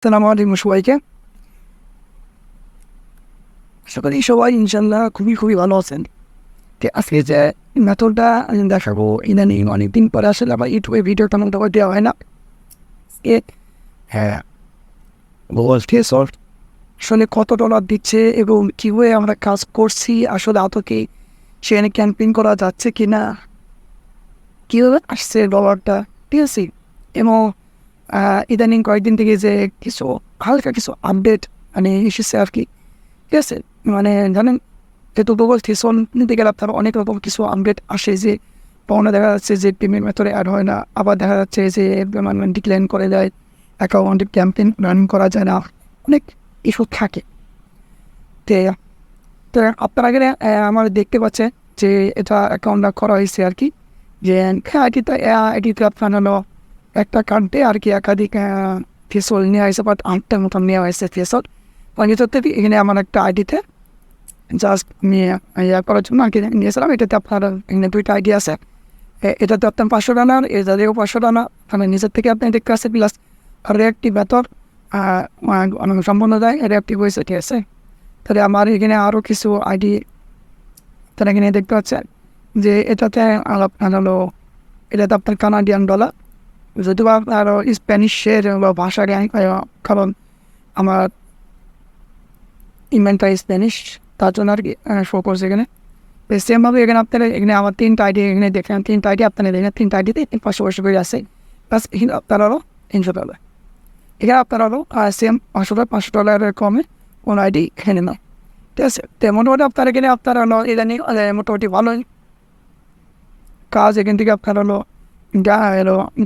আসসালামু আলাইকুম সবাইকে। আশা করি সবাই ইনশাল্লাহ খুবই ভালো আছেন। আজকে যে মেথডটা আমি দেখাবো, ইদানিং অনেকদিন পরে আসলে আমার ইউটিউবে ভিডিও তেমন দেওয়া হয় না। এ হ্যাঁ, গুগল থ্রেশহোল্ড আসলে কত ডলার দিচ্ছে এবং কীভাবে আমরা কাজ করছি, আসলে আদৌ কি সেখানে ক্যাম্পেইন করা যাচ্ছে কি না, কীভাবে আসছে ডলারটা, ঠিক আছে? এবং ইদানিং কয়েকদিন থেকে যে কিছু হালকা কিছু আপডেট এসেছে আর কি, ঠিক আছে? জানেন, যেহেতু গুগল থ্রেশহোল্ড নিতে গেলে আপনার অনেক রকম কিছু আপডেট আসে, যে কখনো দেখা যাচ্ছে যে পেমেন্ট মেথডে অ্যাড হয় না, আবার দেখা যাচ্ছে যে ডিক্লাইন করে দেয়, অ্যাকাউন্টে ক্যাম্পেইন রান করা যায় না, অনেক ইস্যু থাকে। তো তো আপনার আগে আমার দেখতে পাচ্ছে যে এটা অ্যাকাউন্টটা করা হয়েছে আর কি, যে আইডিতে আপনার হলো একটা কার্ডে আর কি একাধিক থ্রেশহোল্ড নেওয়া হয়েছে, বাট 8টার মতন নেওয়া হয়েছে থ্রেশহোল্ড। থেকে এখানে আমার একটা আইডিতে জাস্ট করার জন্য আর কি নিয়েছিলাম। এটাতে আপনার এখানে 2টা আইডি আছে। এটাতে আপনার 500 রানার, এটাতেও 500 রানা, নিজের থেকে আপনি দেখতে আছে, প্লাস রিঅ্যাক্টিভ মেথড সম্পূর্ণ দেয়, রিঅ্যাক্টিভ হয়েছে, ঠিক আছে? তাহলে আমার এখানে আরও কিছু আইডি তারা এখানে দেখতে পাচ্ছেন যে এটাতে আপনার হলো, এটাতে আপনার কানাডিয়ান ডলার, যদিও আপনার স্প্যানিশের ভাষা কারণ আমার ইমেন্টটা স্প্যানিশ, তার জন্য আর কি শো করছে এখানে। সেমভাবে এখানে আপনারা এখানে আমার 3টা আইডি এখানে দেখেন, 3টা আইডি আপনারা দেখেন, 3টা আইডিতে 500 করে আছে, প্লাস এখানে আপনার হলো $300। এখানে আপনার হলো সেম $500 কমে কোনো আইডি এখানে না, ঠিক আছে? তো মোটামুটি আপনার এখানে আপনার হলো ইদানিং মোটামুটি ভালোই কাজ এখান থেকে আপনার হলো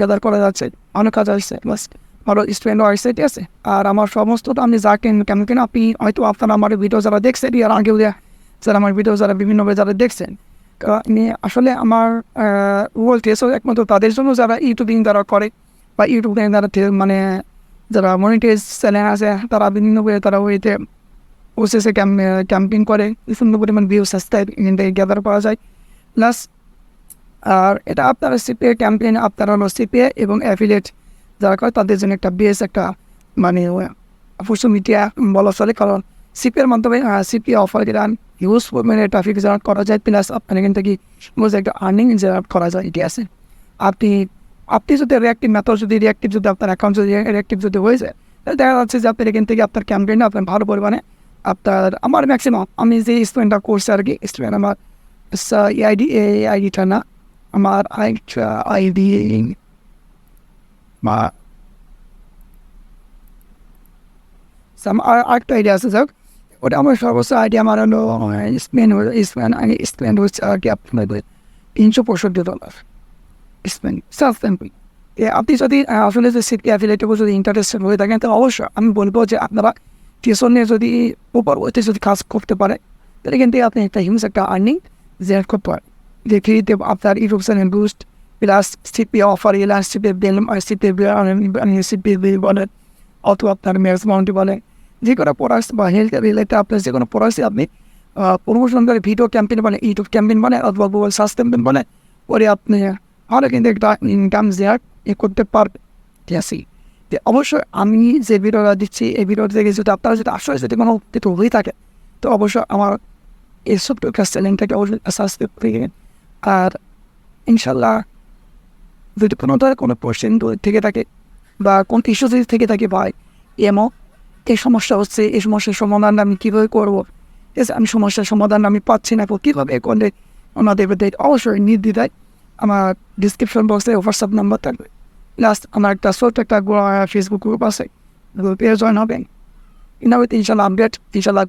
গ্যাদার করা যাচ্ছে, অনেক কাজ আসছে, প্লাস ভালো স্টুডেন্টও আসছে, ঠিক আছে? আর আমার সমস্ত আপনি যা কেন আপনি হয়তো আপনারা আমার ভিডিও যারা দেখছেন, আর আগেও যারা আমার ভিডিও যারা বিভিন্নভাবে যারা দেখছেন, আমি আসলে আমার গুগল থ্রেশহোল্ড একমাত্র তাদের জন্য যারা ইউটিউবিং যারা করে, বা ইউটিউবে যারা যারা মনিটাইজ চ্যানেল আছে, তারা বিভিন্নভাবে তারা ওইতে ওসেসে ক্যাম্পেইন করে, সুন্দর পরিমাণ ভিউ সাবস্ক্রাইব এখান থেকে গ্যাদার করা যায়। প্লাস আর এটা আপনার সিপিএ ক্যাম্পেইন, আপনার হলো সিপিএ এবং অ্যাফিলিয়েট যারা করে তাদের জন্য একটা বেস একটা সোশ্যাল মিডিয়া বলা চলে, কারণ সিপিএর মাধ্যমে সিপিএ অফার দেন, হিউজ পরিমাণে ট্রাফিক জেনারেট করা যায়, প্লাস আপনার এখান থেকে একটা আর্নিং জেনারেট করা যায়, এটি আছে। আপনি যদি রিঅ্যাক্টিভ মেথড যদি আপনার অ্যাকাউন্ট যদি রিঅ্যাক্টিভ যদি হয়ে যায়, তাহলে দেখা যাচ্ছে যে আপনার এখান থেকে আপনার ক্যাম্পেইনে আপনার ভালো পরিমাণে আমার ম্যাক্সিমাম আমি যে স্টুডেন্টটা করছে আর কি, স্টুডেন্ট আমার আইডিটা না, আমার আইডি বা আরেকটা আইডিয়া আছে, যাক ওটা আমার সর্বোচ্চ আইডিয়া আমার হলো স্পেন্ড হচ্ছে আর কি আপনার $365 স্পেন্ড সেলফ স্যাম্পল। আপনি যদি আসলে যে সিটি অ্যাফিলিয়েটিভ যদি ইন্টারেস্টেড হয়ে থাকেন, তাহলে অবশ্যই আমি বলবো যে আপনারা টিউশন নিয়ে যদি উপরবর্তী যদি কাজ করতে পারে, তাহলে কিন্তু আপনি একটা হিউজ একটা আর্নিং জেনারেট করতে পারেন, যে ফ্রিতে আপনার YouTube channel boost, plus CP offer, CP বলেন, অথবা আপনার ম্যাক্স মাউন্টি বলেন, যে কোনো প্রোডাক্টস বা হেলথ রিলেটেড আপনার যে কোনো প্রোডাক্টসই আপনি প্রমোশন করে ভিডিও ক্যাম্পেইন বলে, ইউটিউব ক্যাম্পেইন বলে, অথবা গুগল সার্চ ক্যাম্পেইন বলে, পরে আপনি ভালো কিন্তু একটা ইনকাম জেনারেট করতে পারবেন, ঠিক আছে? যে অবশ্যই আমি যে ভিডিওটা দিচ্ছি, এই ভিডিও থেকে যদি আপনারা যদি আসলে যদি কোনো কিছু হয়ে থাকে, তো অবশ্যই আমার এইসব চ্যানেলটাকে অবশ্যই সাবস্ক্রাইব করে। আর ইনশাল্লাহ যদি কোনো ধরনের কোনো কোয়েশ্চেন থেকে থাকে বা কোন ইস্যু যদি থেকে থাকে, ভাই এই সমস্যা হচ্ছে, এই সমস্যার সমাধান আমি কীভাবে করবো, আমি সমস্যার সমাধান আমি পাচ্ছি না, কীভাবে করলে ওনাদের অবশ্যই নির্দ্বিধায় আমার ডিসক্রিপশন বক্সে হোয়াটসঅ্যাপ নাম্বার থাকবে, প্লাস আমার একটা ছোট্ট একটা ফেসবুক গ্রুপ আছে, গ্রুপে জয়েন হবেন। ইনশাল্লাহ আপডেট ইনশাল্লাহ